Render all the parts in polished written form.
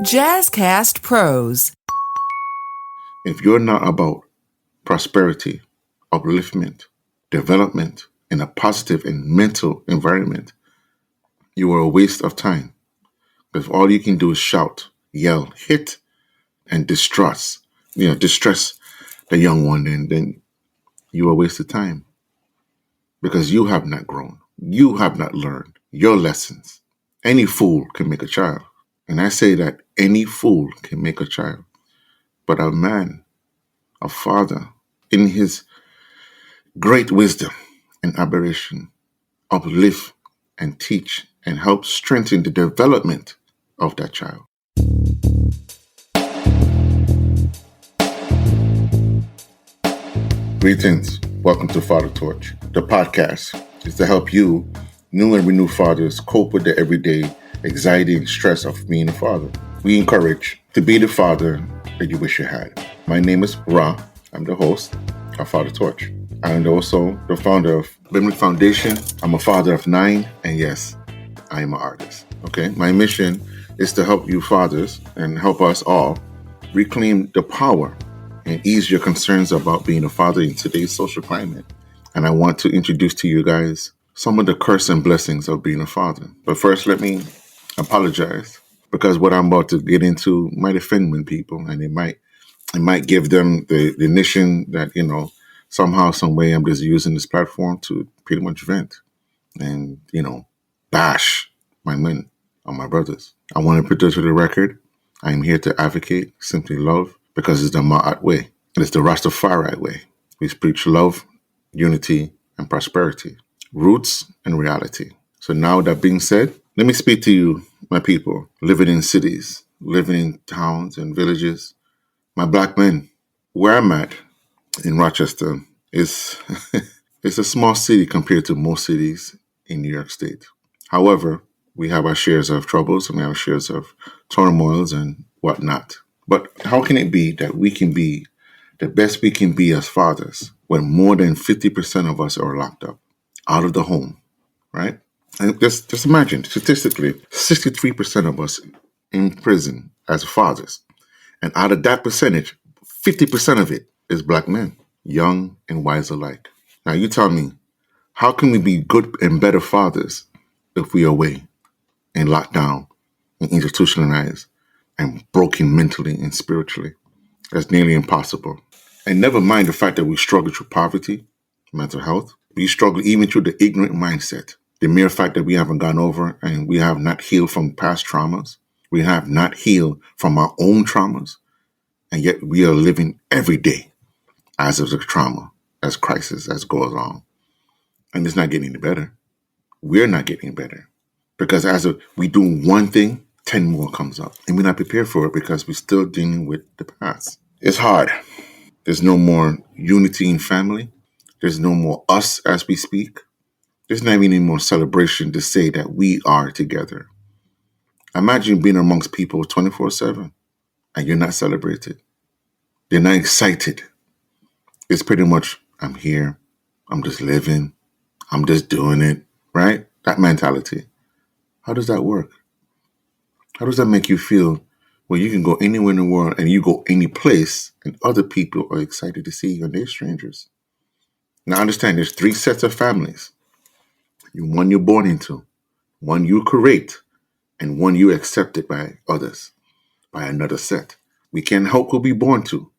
Jazzcast Pros. If you're not about prosperity, upliftment, development, and a positive and mental environment, you are a waste of time. Because all you can do is shout, yell, hit, and distress the young one, and then you are a waste of time. Because you have not grown. You have not learned your lessons. Any fool can make a child. And I say that any fool can make a child. But a man, a father, in his great wisdom and aberration, uplift and teach and help strengthen the development of that child. Greetings. Welcome to Father Torch. The podcast is to help you, new and renewed fathers, cope with the everyday anxiety and stress of being a father. We encourage to be the father that you wish you had. My name is Ra. I'm the host of Father Torch. I'm also the founder of Limerick Foundation. I'm a father of 9, and yes, I am an artist. Okay, my mission is to help you fathers and help us all reclaim the power and ease your concerns about being a father in today's social climate. And I want to introduce to you guys some of the curse and blessings of being a father. But first, let me apologize because what I'm about to get into might offend people, and it might give them the notion that, somehow, some way I'm just using this platform to pretty much vent and, bash my men or my brothers. I want to put this to the record. I am here to advocate simply love because it's the Ma'at way. It's the Rastafari way. We preach love, unity, and prosperity, roots and reality. So now that being said, let me speak to you, my people, living in cities, living in towns and villages, my black men. Where I'm at in Rochester is it's a small city compared to most cities in New York State. However, we have our shares of troubles and we have our shares of turmoils and whatnot. But how can it be that we can be the best we can be as fathers when more than 50% of us are locked up out of the home, right? And just imagine, statistically, 63% of us in prison as fathers. And out of that percentage, 50% of it is black men, young and wise alike. Now you tell me, how can we be good and better fathers if we are away and locked down and institutionalized and broken mentally and spiritually? That's nearly impossible. And never mind the fact that we struggle through poverty, mental health. We struggle even through the ignorant mindset. The mere fact that we haven't gone over and we have not healed from past traumas. We have not healed from our own traumas. And yet we are living every day as of the trauma, as crisis, as goes on. And it's not getting any better. We're not getting better. Because we do one thing, 10 more comes up. And we're not prepared for it because we're still dealing with the past. It's hard. There's no more unity in family. There's no more us as we speak. There's not even any more celebration to say that we are together. Imagine being amongst people 24/7 and you're not celebrated. They're not excited. It's pretty much, I'm here. I'm just living. I'm just doing it, right? That mentality. How does that work? How does that make you feel when you can go anywhere in the world and you go any place and other people are excited to see you and they're strangers? Now understand there's 3 sets of families. One you're born into, one you create, and one you accepted by others, by another set. We can't help who we born to.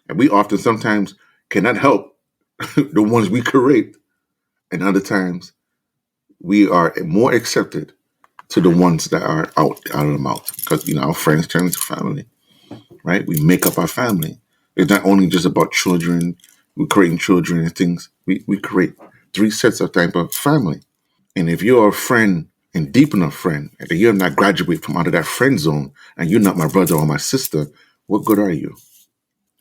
And we often sometimes cannot help the ones we create. And other times we are more accepted to the ones that are out of the mouth. Because, our friends turn into family, right? We make up our family. It's not only just about children. We're creating children and things. We create 3 sets of type of family. And if you're a friend and deep enough friend, and you're not graduate from out of that friend zone, and you're not my brother or my sister, what good are you?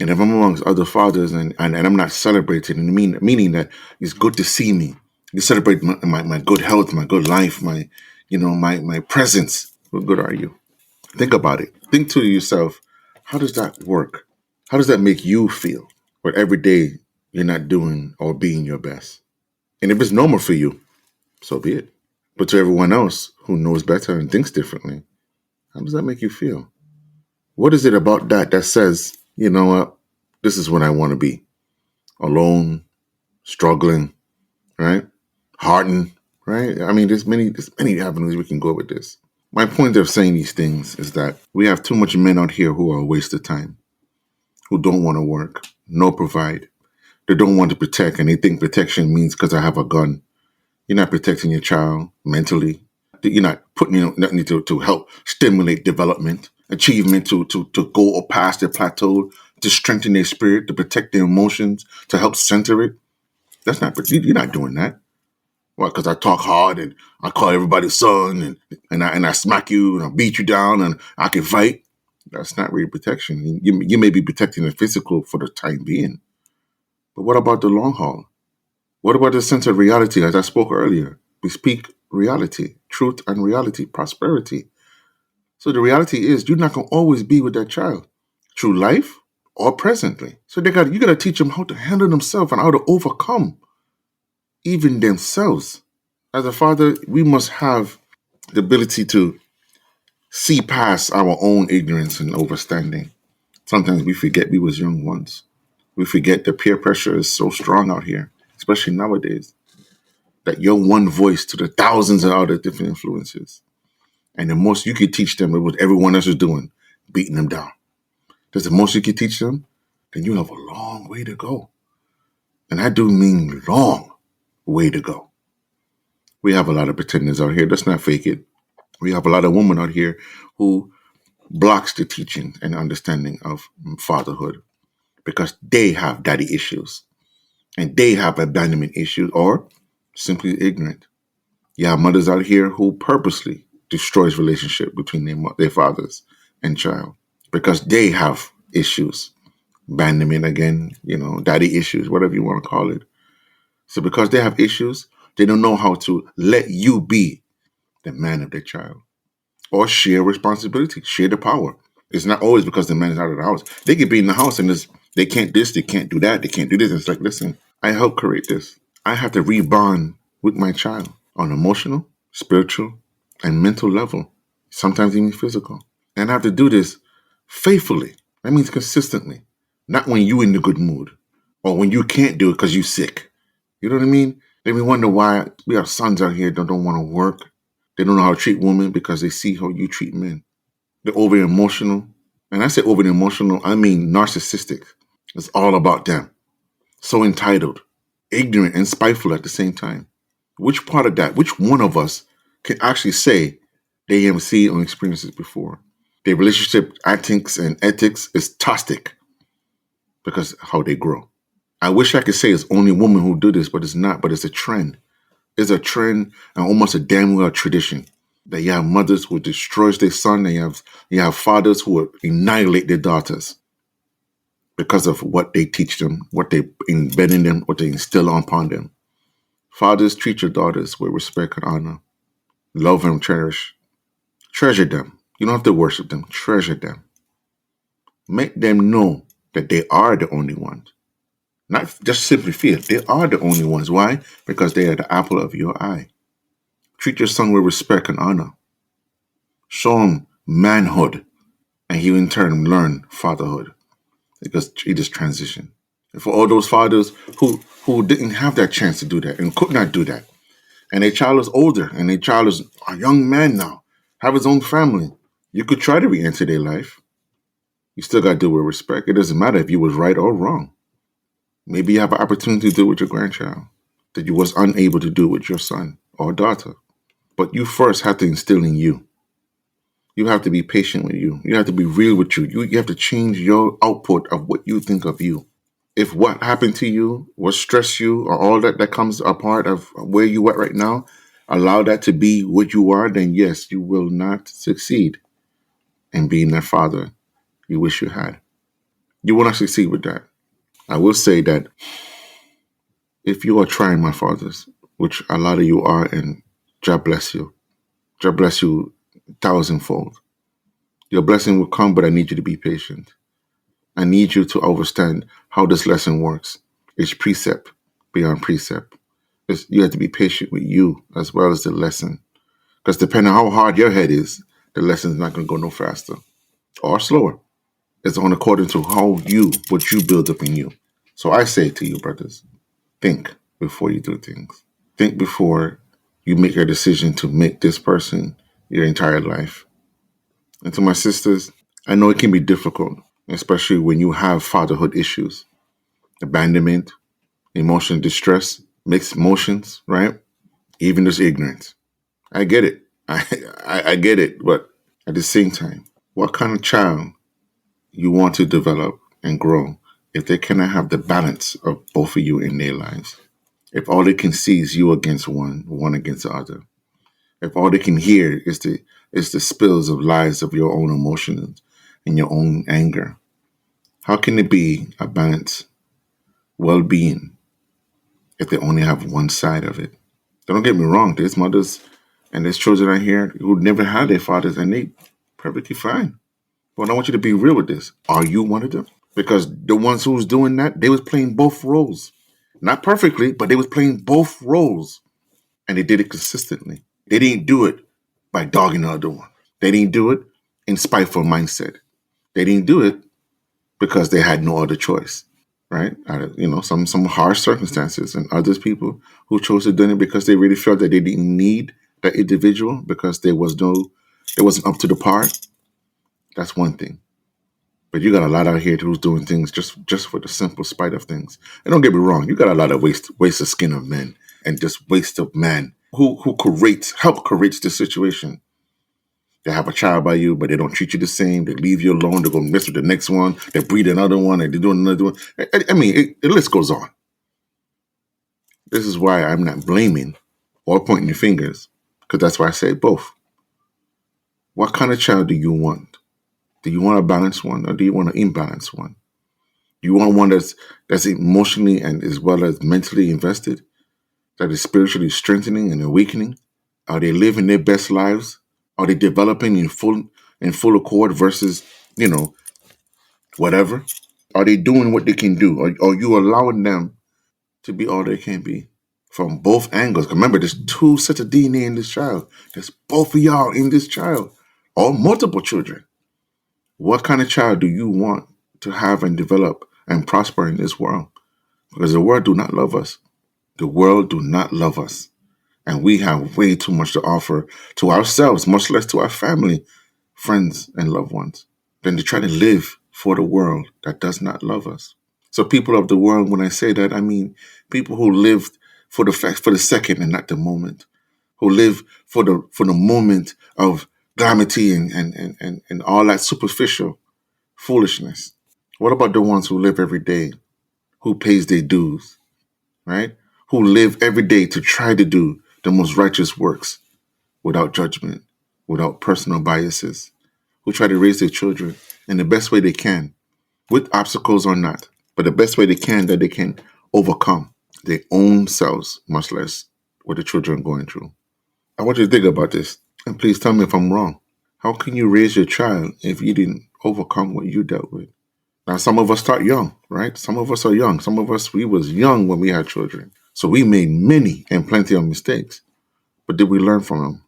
And if I'm amongst other fathers and I'm not celebrated, and meaning that it's good to see me, you celebrate my good health, my good life, my presence, what good are you? Think about it. Think to yourself, how does that work? How does that make you feel? But every day you're not doing or being your best. And if it's normal for you, so be it. But to everyone else who knows better and thinks differently, how does that make you feel? What is it about that says, you know what, this is what I want to be? Alone, struggling, right? Hardened, right? I mean, there's many avenues we can go with this. My point of saying these things is that we have too much men out here who are a waste of time, who don't want to work, no provide. They don't want to protect, and they think protection means because I have a gun. You're not protecting your child mentally. You're not putting nothing to help stimulate development, achievement, to go or past their plateau, to strengthen their spirit, to protect their emotions, to help center it. That's not, you're not doing that. Well, because I talk hard and I call everybody son and I smack you and I beat you down and I can fight. That's not really protection. You may be protecting the physical for the time being, but what about the long haul? What about the sense of reality? As I spoke earlier, we speak reality, truth and reality, prosperity. So the reality is you're not going to always be with that child through life or presently. So you got to teach them how to handle themselves and how to overcome even themselves. As a father, we must have the ability to see past our own ignorance and overstanding. Sometimes we forget we was young once. We forget the peer pressure is so strong out here, especially nowadays, that you're one voice to the thousands of other different influences. And the most you could teach them is what everyone else is doing, beating them down. That's the most you could teach them, then you have a long way to go. And I do mean long way to go. We have a lot of pretenders out here. Let's not fake it. We have a lot of women out here who blocks the teaching and understanding of fatherhood because they have daddy issues and they have abandonment issues or simply ignorant. You have mothers out here who purposely destroys relationship between their fathers and child because they have issues. Abandonment again, daddy issues, whatever you want to call it. So because they have issues, they don't know how to let you be the man of their child or share responsibility, share the power. It's not always because the man is out of the house. They could be in the house and they can't this, they can't do that, they can't do this. It's like, listen, I help create this. I have to rebond with my child on emotional, spiritual, and mental level, sometimes even physical. And I have to do this faithfully. That means consistently, not when you in the good mood or when you can't do it because you sick. You know what I mean? Then we wonder why we have sons out here that don't want to work. They don't know how to treat women because they see how you treat men. They're over emotional. And I say over emotional, I mean narcissistic. It's all about them. So entitled, ignorant, and spiteful at the same time. Which part of that, which one of us can actually say they have seen or experienced this before? Their relationship antics and ethics is toxic because how they grow. I wish I could say it's only women who do this, but it's not. But it's a trend. It's a trend and almost a damn well tradition. That you have mothers who destroys their son, and you have fathers who will annihilate their daughters because of what they teach them, what they embed in them, what they instill upon them. Fathers, treat your daughters with respect and honor. Love and cherish. Treasure them. You don't have to worship them. Treasure them. Make them know that they are the only ones. Not just simply feel. They are the only ones. Why? Because they are the apple of your eye. Treat your son with respect and honor. Show him manhood. And he in turn learn fatherhood. Because he just transitioned. And for all those fathers who didn't have that chance to do that and could not do that, and their child is older and their child is a young man now, have his own family, you could try to re-enter their life. You still got to do it with respect. It doesn't matter if you was right or wrong. Maybe you have an opportunity to do it with your grandchild that you was unable to do with your son or daughter. But you first have to instill in you. You have to be patient with you. You have to be real with you. You have to change your output of what you think of you. If what happened to you, what stressed you, or all that comes a part of where you at right now, allow that to be what you are, then yes, you will not succeed in being that father you wish you had. You will not succeed with that. I will say that if you are trying, my fathers, which a lot of you are, and God bless you. God bless you thousandfold. Your blessing will come, but I need you to be patient. I need you to understand how this lesson works. It's precept beyond precept. You have to be patient with you as well as the lesson. Because depending on how hard your head is, the lesson is not going to go no faster or slower. It's on according to what you build up in you. So I say to you, brothers, think before you do things. Think before you make your decision to make this person your entire life. And to my sisters, I know it can be difficult, especially when you have fatherhood issues, abandonment, emotional distress, mixed emotions, right? Even just ignorance. I get it. I get it. But at the same time, what kind of child you want to develop and grow if they cannot have the balance of both of you in their lives? If all they can see is you against one against the other. If all they can hear is the spills of lies of your own emotions and your own anger. How can it be a balanced well-being if they only have one side of it? Don't get me wrong, there's mothers and there's children out here who never had their fathers and they perfectly fine. But I want you to be real with this. Are you one of them? Because the ones who was doing that, they was playing both roles. Not perfectly, but they was playing both roles. And they did it consistently. They didn't do it by dogging the other one. They didn't do it in spiteful mindset. They didn't do it because they had no other choice, right? Some harsh circumstances, and others people who chose to do it because they really felt that they didn't need that individual because it wasn't up to the par. That's one thing. But you got a lot out here who's doing things just for the simple spite of things. And don't get me wrong, you got a lot of waste of skin of men and just waste of man who help create the situation. They have a child by you, but they don't treat you the same. They leave you alone. They go mess with the next one. They breed another one, and they do another one. I mean, the list goes on. This is why I'm not blaming or pointing your fingers, because that's why I say both. What kind of child do you want? Do you want a balanced one, or do you want an imbalanced one? Do you want one that's emotionally and as well as mentally invested, that is spiritually strengthening and awakening? Are they living their best lives? Are they developing in full accord versus, whatever? Are they doing what they can do? Are you allowing them to be all they can be? From both angles. Remember, there's two sets of DNA in this child. There's both of y'all in this child. Or multiple children. What kind of child do you want to have and develop and prosper in this world? Because the world do not love us. The world do not love us. And we have way too much to offer to ourselves, much less to our family, friends, and loved ones, than to try to live for the world that does not love us. So people of the world, when I say that, I mean people who live for the second and not the moment, who live for the moment of calamity and all that superficial foolishness. What about the ones who live every day, who pays their dues, right? Who live every day to try to do the most righteous works without judgment, without personal biases, who try to raise their children in the best way they can, with obstacles or not, but the best way they can that they can overcome their own selves, much less what the children are going through. I want you to think about this, and please tell me if I'm wrong. How can you raise your child if you didn't overcome what you dealt with? Now, some of us start young, right? Some of us are young. Some of us, we was young when we had children. So we made many and plenty of mistakes. But did we learn from them?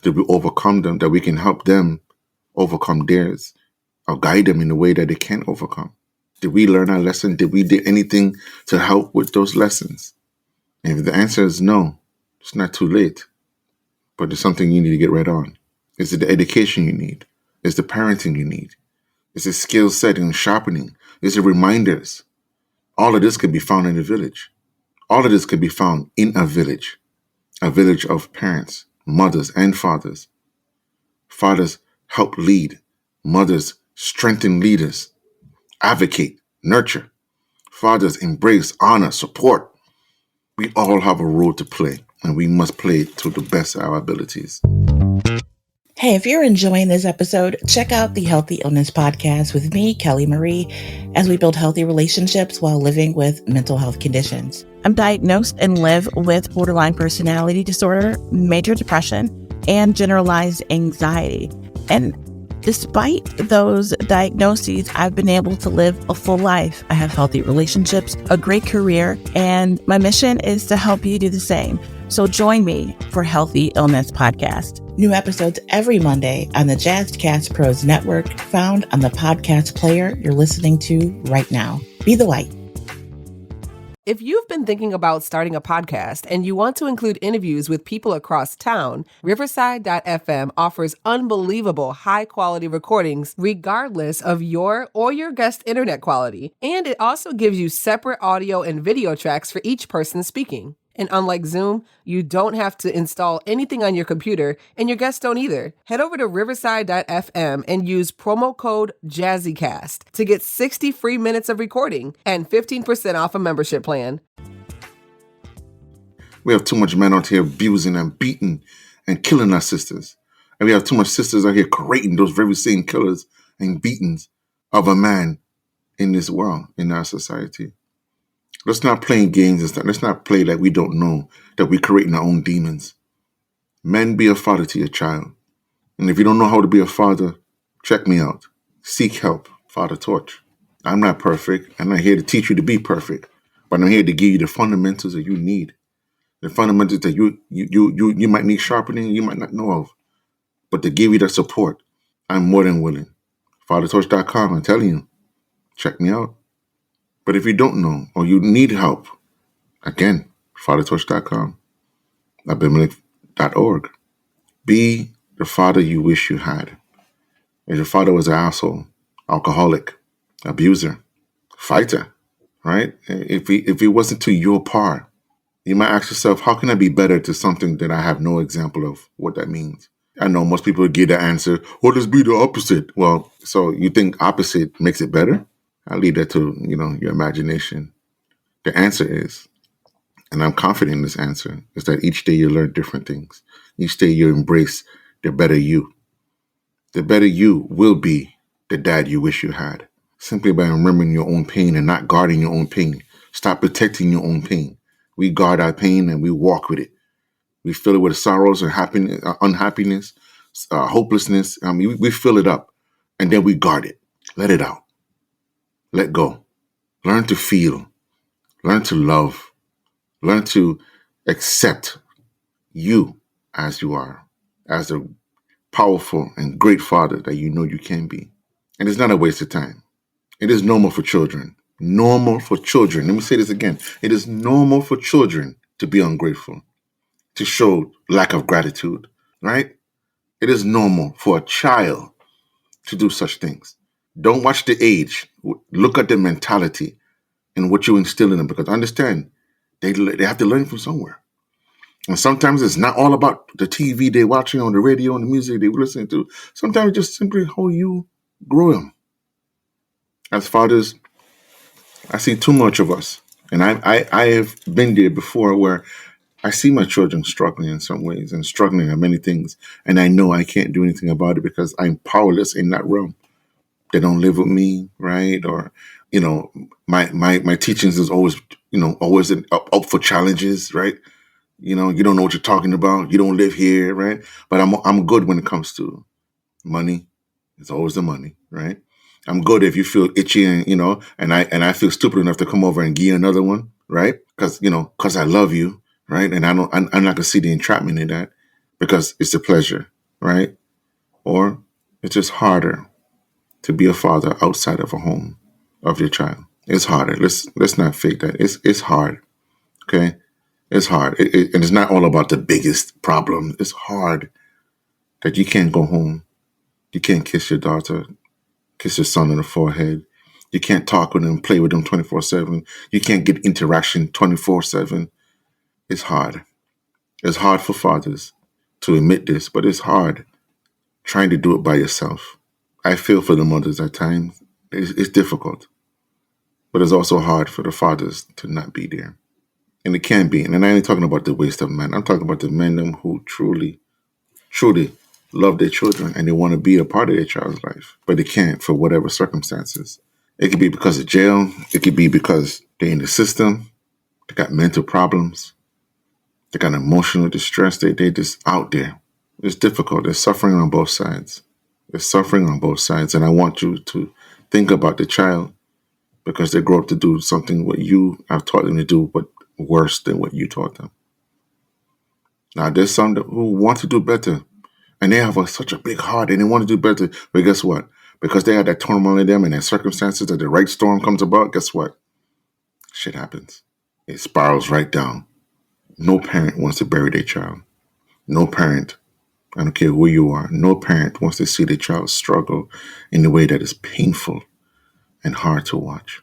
Did we overcome them, that we can help them overcome theirs or guide them in the way that they can overcome? Did we learn our lesson? Did we do anything to help with those lessons? And if the answer is no, it's not too late. But there's something you need to get right on. Is it the education you need? Is the parenting you need? Is it skill setting and sharpening? Is it reminders? All of this can be found in a village. All of this can be found in a village of parents, mothers, and fathers. Fathers help lead. Mothers strengthen leaders. Advocate, nurture. Fathers embrace, honor, support. We all have a role to play, and we must play it to the best of our abilities. Hey, if you're enjoying this episode, check out the Healthy Illness Podcast with me, Kelly Marie, as we build healthy relationships while living with mental health conditions. I'm diagnosed and live with borderline personality disorder, major depression, and generalized anxiety. And despite those diagnoses, I've been able to live a full life. I have healthy relationships, a great career, and my mission is to help you do the same. So join me for Healthy Illness Podcast. New episodes every Monday on the Jazzcast Pros Network, found on the podcast player you're listening to right now. Be the light. If you've been thinking about starting a podcast and you want to include interviews with people across town, Riverside.fm offers unbelievable high-quality recordings regardless of your or your guest internet quality. And it also gives you separate audio and video tracks for each person speaking. And unlike Zoom, you don't have to install anything on your computer, and your guests don't either. Head over to Riverside.fm and use promo code JazzyCast to get 60 free minutes of recording and 15% off a membership plan. We have too much men out here abusing and beating and killing our sisters. And we have too much sisters out here creating those very same killers and beatings of a man in this world, in our society. Let's not play games and stuff. Let's not play like we don't know that we're creating our own demons. Men, be a father to your child. And if you don't know how to be a father, check me out. Seek help. Father Torch. I'm not perfect. I'm not here to teach you to be perfect. But I'm here to give you the fundamentals that you need. The fundamentals that you might need sharpening, you might not know of. But to give you that support, I'm more than willing. FatherTorch.com, I'm telling you. Check me out. But if you don't know or you need help, again, fathertorch.com, abimelech.org. Be the father you wish you had. If your father was an asshole, alcoholic, abuser, fighter, right? If he wasn't to your par, you might ask yourself, how can I be better to something that I have no example of what that means? I know most people give the answer, well, let's be the opposite. Well, so you think opposite makes it better? I'll leave that to, your imagination. The answer is, and I'm confident in this answer, is that each day you learn different things. Each day you embrace the better you. The better you will be the dad you wish you had. Simply by remembering your own pain and not guarding your own pain. Stop protecting your own pain. We guard our pain and we walk with it. We fill it with sorrows and happiness, unhappiness, hopelessness. We fill it up and then we guard it. Let it out. Let go. Learn to feel. Learn to love. Learn to accept you as you are, as the powerful and great father that you know you can be. And it's not a waste of time. It is normal for children. Normal for children. Let me say this again. It is normal for children to be ungrateful, to show lack of gratitude, right? It is normal for a child to do such things. Don't watch the age. Look at the mentality and what you instill in them, because understand, they have to learn from somewhere. And sometimes it's not all about the TV they're watching, on the radio, and the music they're listening to. Sometimes it's just simply how you grow them. As fathers, I see too much of us. And I have been there before where I see my children struggling in some ways and struggling at many things. And I know I can't do anything about it because I'm powerless in that realm. They don't live with me, right? Or, my teachings is always, always up for challenges, right? You don't know what you're talking about. You don't live here, right? But I'm good when it comes to money. It's always the money, right? I'm good if you feel itchy and I feel stupid enough to come over and give you another one, right? Because I love you, right? And I'm not gonna see the entrapment in that because it's a pleasure, right? Or it's just harder to be a father outside of a home of your child. It's harder. Let's not fake that. It's hard. Okay, it's hard. And it's not all about the biggest problem. It's hard that you can't go home. You can't kiss your daughter, kiss your son on the forehead. You can't talk with them, play with them 24/7. You can't get interaction 24/7. It's hard. It's hard for fathers to admit this, but it's hard trying to do it by yourself. I feel for the mothers at times. It's difficult. But it's also hard for the fathers to not be there. And it can be. And I ain't talking about the waste of men. I'm talking about the men who truly, truly love their children and they want to be a part of their child's life. But they can't for whatever circumstances. It could be because of jail. It could be because they're in the system. They got mental problems. They got emotional distress. They're just out there. It's difficult. There's suffering on both sides. There's suffering on both sides. And I want you to think about the child because they grow up to do something what you have taught them to do, but worse than what you taught them. Now, there's some who want to do better, and they have such a big heart, and they want to do better. But guess what? Because they had that turmoil in them and their circumstances, that the right storm comes about, guess what? Shit happens. It spirals right down. No parent wants to bury their child. No parent, I don't care who you are, no parent wants to see their child struggle in a way that is painful and hard to watch.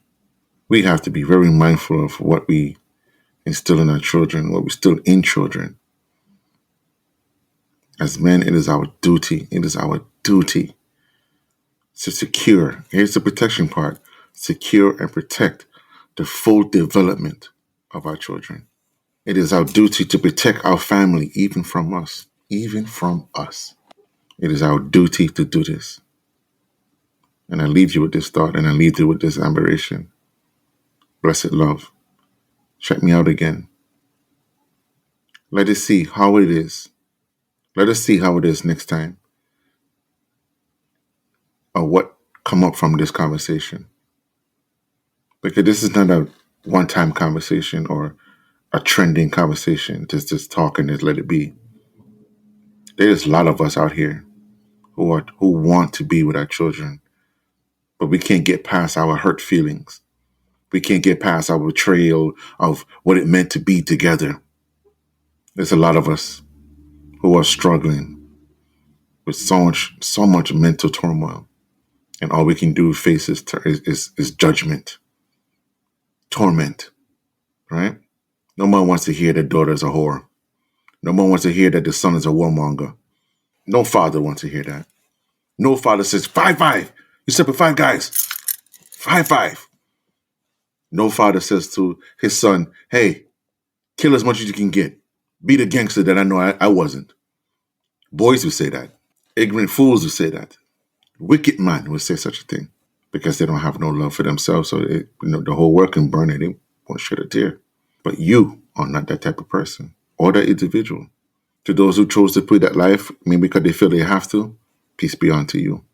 We have to be very mindful of what we instill in our children, what we instill in children. As men, it is our duty to secure, here's the protection part, secure and protect the full development of our children. It is our duty to protect our family, even from us. It is our duty to do this. And I leave you with this thought, and I leave you with this admiration. Blessed love. Check me out again. Let us see how it is. Let us see how it is next time, or what come up from this conversation. Because this is not a one-time conversation or a trending conversation. Just talk and just let it be. There's a lot of us out here who want to be with our children, but we can't get past our hurt feelings. We can't get past our betrayal of what it meant to be together. There's a lot of us who are struggling with so much mental turmoil, and all we can do face is judgment, torment, right? No one wants to hear that daughter's a whore. No one wants to hear that the son is a warmonger. No father wants to hear that. No father says, 5-5. You slept with 5 guys. 5-5. No father says to his son, hey, kill as much as you can get. Be the gangster that I know I wasn't. Boys would say that. Ignorant fools would say that. Wicked man would say such a thing because they don't have no love for themselves. So the whole world can burn it. They won't shed a tear. But you are not that type of person or that individual. To those who chose to put that life, maybe because they feel they have to, peace be unto you.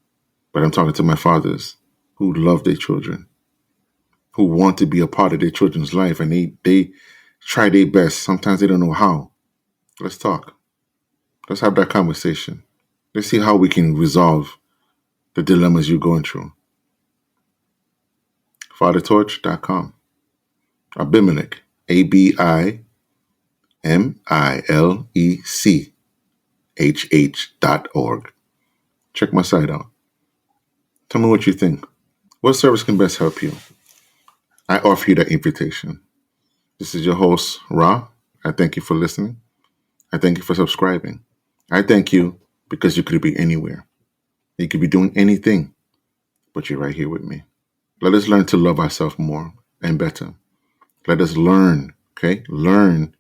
But I'm talking to my fathers who love their children, who want to be a part of their children's life, and they try their best. Sometimes they don't know how. Let's talk. Let's have that conversation. Let's see how we can resolve the dilemmas you're going through. fathertorch.com. Abimelech, ABIMILECHH.org. Check my site out. Tell me what you think. What service can best help you? I offer you that invitation. This is your host, Ra. I thank you for listening. I thank you for subscribing. I thank you because you could be anywhere. You could be doing anything, but you're right here with me. Let us learn to love ourselves more and better. Let us learn, okay? Learn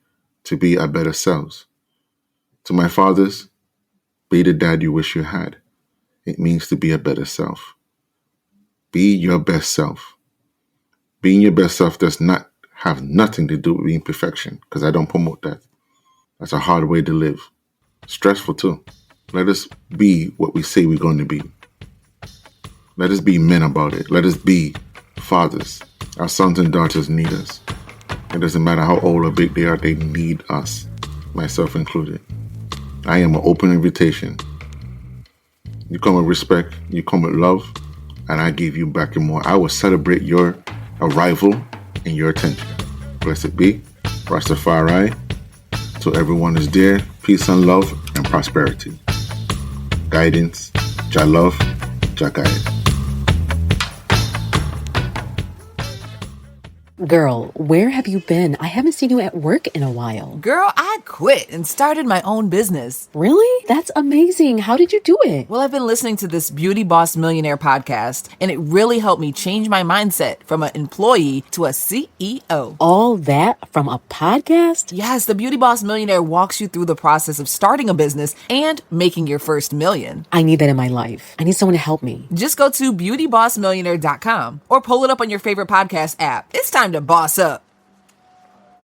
to be our better selves. To my fathers, be the dad you wish you had. It means to be a better self. Be your best self. Being your best self does not have nothing to do with being perfection, because I don't promote that. That's a hard way to live. Stressful too. Let us be what we say we're going to be. Let us be men about it. Let us be fathers. Our sons and daughters need us. It doesn't matter how old or big they are, they need us, myself included. I am an open invitation. You come with respect, you come with love, and I give you back and more. I will celebrate your arrival and your attention. Blessed be. Rastafari. To everyone is there, peace and love and prosperity. Guidance, Jah love, Jah guide. Girl, where have you been? I haven't seen you at work in a while. Girl, I quit and started my own business. Really? That's amazing. How did you do it? Well, I've been listening to this Beauty Boss Millionaire podcast, and it really helped me change my mindset from an employee to a CEO. All that from a podcast? Yes, the Beauty Boss Millionaire walks you through the process of starting a business and making your first $1 million. I need that in my life. I need someone to help me. Just go to beautybossmillionaire.com or pull it up on your favorite podcast app. It's time to boss up.